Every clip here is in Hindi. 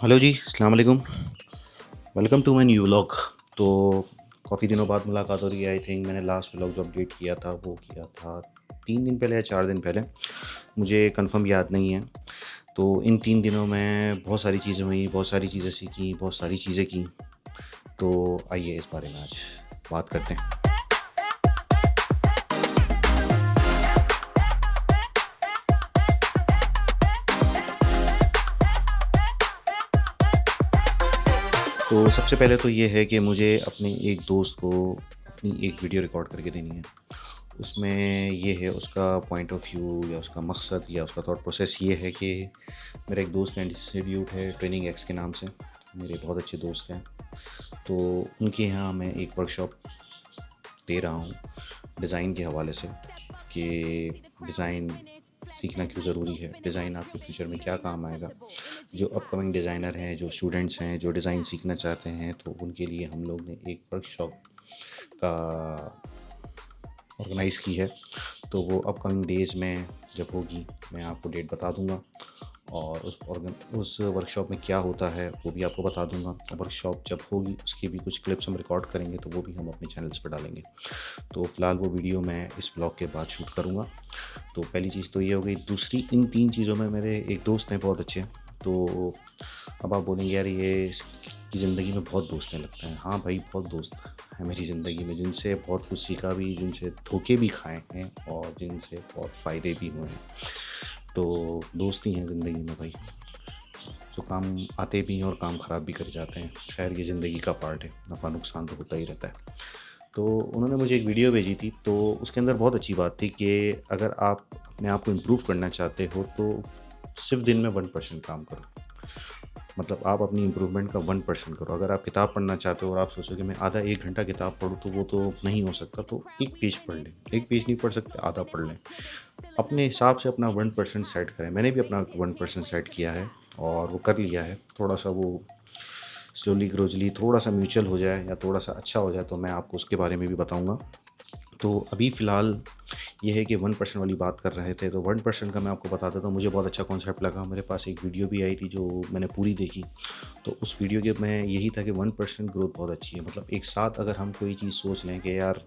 हेलो जी, अस्सलाम वालेकुम। Welcome to my new vlog. तो काफ़ी दिनों बाद मुलाकात हो रही है। आई थिंक मैंने लास्ट व्लॉग जो अपडेट किया था वो किया था 3 दिन पहले या 4 दिन पहले, मुझे कंफर्म याद नहीं है। तो इन 3 दिनों में बहुत सारी चीज़ें हुई, बहुत सारी चीज़ें सीखी, बहुत सारी चीज़ें की। तो आइए इस बारे में आज बात करते हैं। तो सबसे पहले तो ये है कि मुझे अपने एक दोस्त को अपनी एक वीडियो रिकॉर्ड करके देनी है। उसमें ये है उसका पॉइंट ऑफ व्यू या उसका मकसद या उसका थॉट प्रोसेस ये है कि मेरा एक दोस्त का इंस्टीट्यूट है ट्रेनिंग एक्स के नाम से। मेरे बहुत अच्छे दोस्त हैं। तो उनके यहाँ मैं एक वर्कशॉप दे रहा हूँ डिज़ाइन के हवाले से कि डिज़ाइन सीखना क्यों ज़रूरी है, डिज़ाइन आपके फ्यूचर में क्या काम आएगा। जो अपकमिंग डिज़ाइनर हैं, जो स्टूडेंट्स हैं, जो डिज़ाइन सीखना चाहते हैं, तो उनके लिए हम लोग ने एक वर्कशॉप का ऑर्गेनाइज़ की है। तो वो अपकमिंग डेज़ में जब होगी मैं आपको डेट बता दूंगा, और उस वर्कशॉप में क्या होता है वो भी आपको बता दूंगा। वर्कशॉप जब होगी उसकी भी कुछ क्लिप्स हम रिकॉर्ड करेंगे, तो वो भी हम अपने चैनल्स पर डालेंगे। तो फ़िलहाल वो वीडियो मैं इस व्लॉग के बाद शूट करूँगा। तो पहली चीज़ तो ये हो गई। दूसरी, इन 3 चीज़ों में मेरे एक दोस्त हैं बहुत अच्छे। तो अब आप बोलेंगे यार ये इसकी ज़िंदगी में बहुत दोस्त हैं लगता है। हाँ भाई, बहुत दोस्त हैं मेरी ज़िंदगी में, जिनसे बहुत कुछ सीखा भी, जिनसे धोखे भी खाए हैं और जिनसे बहुत फ़ायदे भी हुए हैं। तो दोस्त ही हैं ज़िंदगी में भाई, जो काम आते भी हैं और काम ख़राब भी कर जाते हैं। खैर ये ज़िंदगी का पार्ट है, नफ़ा नुकसान तो होता ही रहता है। तो उन्होंने मुझे एक वीडियो भेजी थी, तो उसके अंदर बहुत अच्छी बात थी कि अगर आप अपने आप को इम्प्रूव करना चाहते हो तो सिर्फ दिन में 1% काम करो। मतलब आप अपनी इम्प्रूवमेंट का 1% करो। अगर आप किताब पढ़ना चाहते हो और आप सोचो कि मैं आधा 1 घंटा किताब पढूँ, तो वो तो नहीं हो सकता। तो 1 पेज पढ़ लें, 1 पेज नहीं पढ़ सकते, आधा पढ़ लें। अपने हिसाब से अपना 1% सेट करें। मैंने भी अपना 1% सेट किया है और वो कर लिया है। थोड़ा सा वो स्लोली ग्रोजली थोड़ा सा म्यूचुअल हो जाए या थोड़ा सा अच्छा हो जाए तो मैं आपको उसके बारे में भी बताऊंगा। तो अभी फ़िलहाल ये है कि 1% वाली बात कर रहे थे, तो 1% का मैं आपको बता देता हूँ। मुझे बहुत अच्छा कॉन्सेप्ट लगा। मेरे पास एक वीडियो भी आई थी जो मैंने पूरी देखी। तो उस वीडियो के में यही था कि 1% ग्रोथ बहुत अच्छी है। मतलब एक साथ अगर हम कोई चीज़ सोच लें कि यार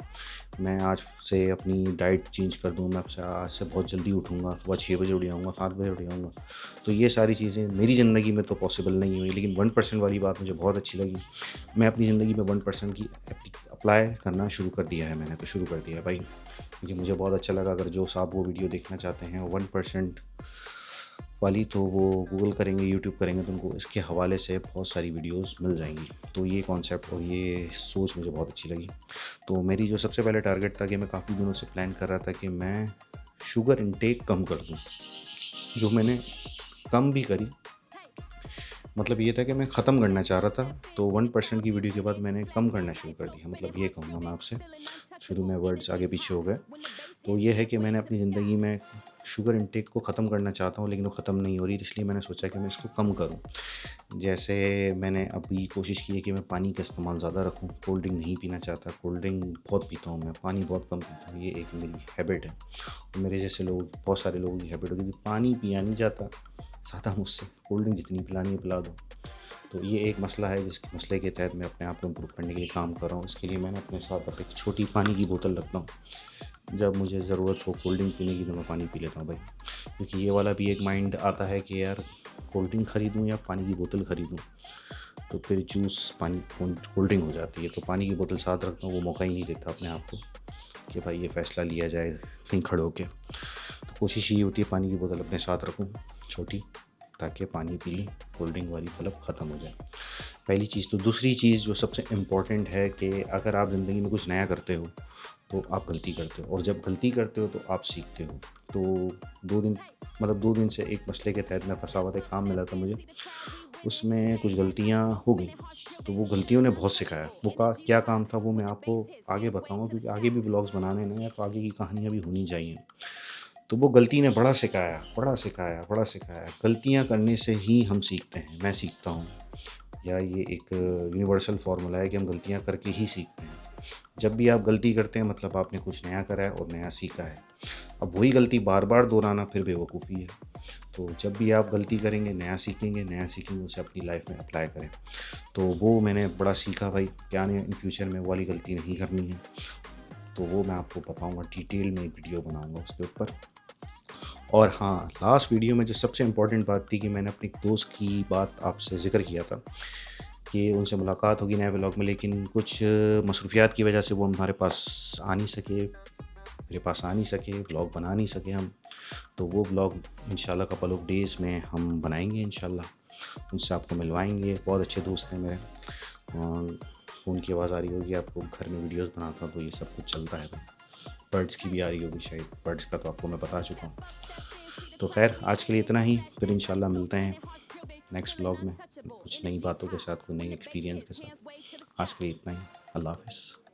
मैं आज से अपनी डाइट चेंज कर दूँ, मैं आज से बहुत जल्दी उठूँगा, सुबह 6 बजे उठ जाऊँगा, 7 बजे उठ जाऊँगा। तो ये सारी चीज़ें मेरी ज़िंदगी में तो पॉसिबल नहीं हुई, लेकिन 1% वाली बात मुझे बहुत अच्छी लगी। मैं अपनी ज़िंदगी में 1% की अप्लाई करना शुरू कर दिया है। मैंने तो शुरू कर दिया है भाई, क्योंकि मुझे बहुत अच्छा लगा। अगर जो साहब वो वीडियो देखना चाहते हैं 1% वाली, तो वो गूगल करेंगे, यूट्यूब करेंगे, तो उनको इसके हवाले से बहुत सारी वीडियोस मिल जाएंगी। तो ये कॉन्सेप्ट और ये सोच मुझे बहुत अच्छी लगी। तो मेरी जो सबसे पहले टारगेट था कि मैं काफ़ी दिनों से प्लान कर रहा था कि मैं शुगर इनटेक कम कर दूँ, जो मैंने कम भी करी। मतलब ये था कि मैं ख़त्म करना चाह रहा था, तो 1% की वीडियो के बाद मैंने कम करना शुरू कर दिया। मतलब ये कहूँगा मैं आपसे, शुरू में वर्ड्स आगे पीछे हो गए। तो ये है कि मैंने अपनी ज़िंदगी में शुगर इंटेक को ख़त्म करना चाहता हूँ, लेकिन वो ख़त्म नहीं हो रही, इसलिए मैंने सोचा कि मैं इसको कम करूँ। जैसे मैंने अभी कोशिश की है कि मैं पानी का इस्तेमाल ज़्यादा रखूँ। कोल्ड ड्रिंक नहीं पीना चाहता। कोल्ड ड्रिंक बहुत पीता हूँ मैं, पानी बहुत कम पीता हूँ। ये एक मेरी हैबिट है। और मेरे जैसे लोग, बहुत सारे लोगों की हैबिट होती है, पानी पिया नहीं जाता ज़्यादा मुझसे, कोल्ड ड्रिंक जितनी पिलानी है पिला दो। तो ये एक मसला है, जिस मसले के तहत मैं अपने आप को इम्प्रूव करने के लिए काम कर रहा हूँ। इसके लिए मैंने अपने साथ अब एक छोटी पानी की बोतल रखता हूँ। जब मुझे ज़रूरत हो कोल्ड ड्रिंक पीने की तो मैं पानी पी लेता हूँ भाई। क्योंकि ये वाला भी एक माइंड आता है कि यार कोल्ड ड्रिंक ख़रीदूँ या पानी की बोतल ख़रीदूँ, तो फिर जूस पानी कोल्ड ड्रिंक हो जाती है। तो पानी की बोतल साथ रखता हूँ, वो मौका ही नहीं देता अपने आप को कि भाई ये फ़ैसला लिया जाए कहीं खड़े होके। तो कोशिश ये होती है पानी की बोतल अपने साथ रखूँ छोटी, ताकि पानी पी लें, कोल्ड ड्रिंक वाली तलब ख़त्म हो जाए। पहली चीज़। तो दूसरी चीज़ जो सबसे इम्पॉर्टेंट है कि अगर आप ज़िंदगी में कुछ नया करते हो तो आप गलती करते हो, और जब गलती करते हो तो आप सीखते हो। तो 2 दिन से एक मसले के तहत मैं फंसा हुआ था। एक काम मिला था मुझे, उसमें कुछ गलतियाँ हो गई। तो वो गलतियों ने बहुत सिखाया। वो क्या काम था वो मैं आपको आगे बताऊँगा, क्योंकि आगे भी व्लॉग्स बनाने हैं ना, तो आगे की कहानियाँ भी होनी चाहिए। तो वो गलती ने बड़ा सिखाया, बड़ा सिखाया, बड़ा सिखाया। गलतियाँ करने से ही हम सीखते हैं, मैं सीखता हूँ। या ये एक यूनिवर्सल फार्मूला है कि हम गलतियाँ करके ही सीखते हैं। जब भी आप गलती करते हैं मतलब आपने कुछ नया करा है और नया सीखा है। अब वही गलती बार बार दोहराना फिर बेवकूफ़ी है। तो जब भी आप गलती करेंगे, नया सीखेंगे, उसे अपनी लाइफ में अप्लाई करें। तो वो मैंने बड़ा सीखा भाई, क्या नहीं इन फ्यूचर में वो वाली गलती नहीं करनी है। तो वो मैं आपको बताऊँगा, डिटेल में एक वीडियो बनाऊँगा उसके ऊपर। और हाँ, लास्ट वीडियो में जो सबसे इम्पोर्टेंट बात थी कि मैंने अपनी दोस्त की बात आपसे ज़िक्र किया था कि उनसे मुलाकात होगी नए व्लॉग में, लेकिन कुछ मसरूफ़ियात की वजह से वो हमारे पास आ नहीं सके, मेरे पास आ नहीं सके, व्लॉग बना नहीं सके हम। तो वो व्लॉग इंशाल्लाह कपल ऑफ डेज़ में हम बनाएंगे इंशाल्लाह, उनसे आपको मिलवाएंगे। बहुत अच्छे दोस्त हैं मेरे। फ़ोन की आवाज़ आ रही होगी आपको, घर में वीडियोस बनाता हूँ तो ये सब कुछ चलता है भाई। बर्ड्स की भी आ रही होगी शायद, बर्ड्स का तो आपको मैं बता चुका हूँ। तो खैर आज के लिए इतना ही, फिर इंशाल्लाह मिलते हैं नेक्स्ट व्लॉग में कुछ नई बातों के साथ, कोई नई एक्सपीरियंस के साथ। आज के लिए इतना ही, अल्लाह हाफ़िज़।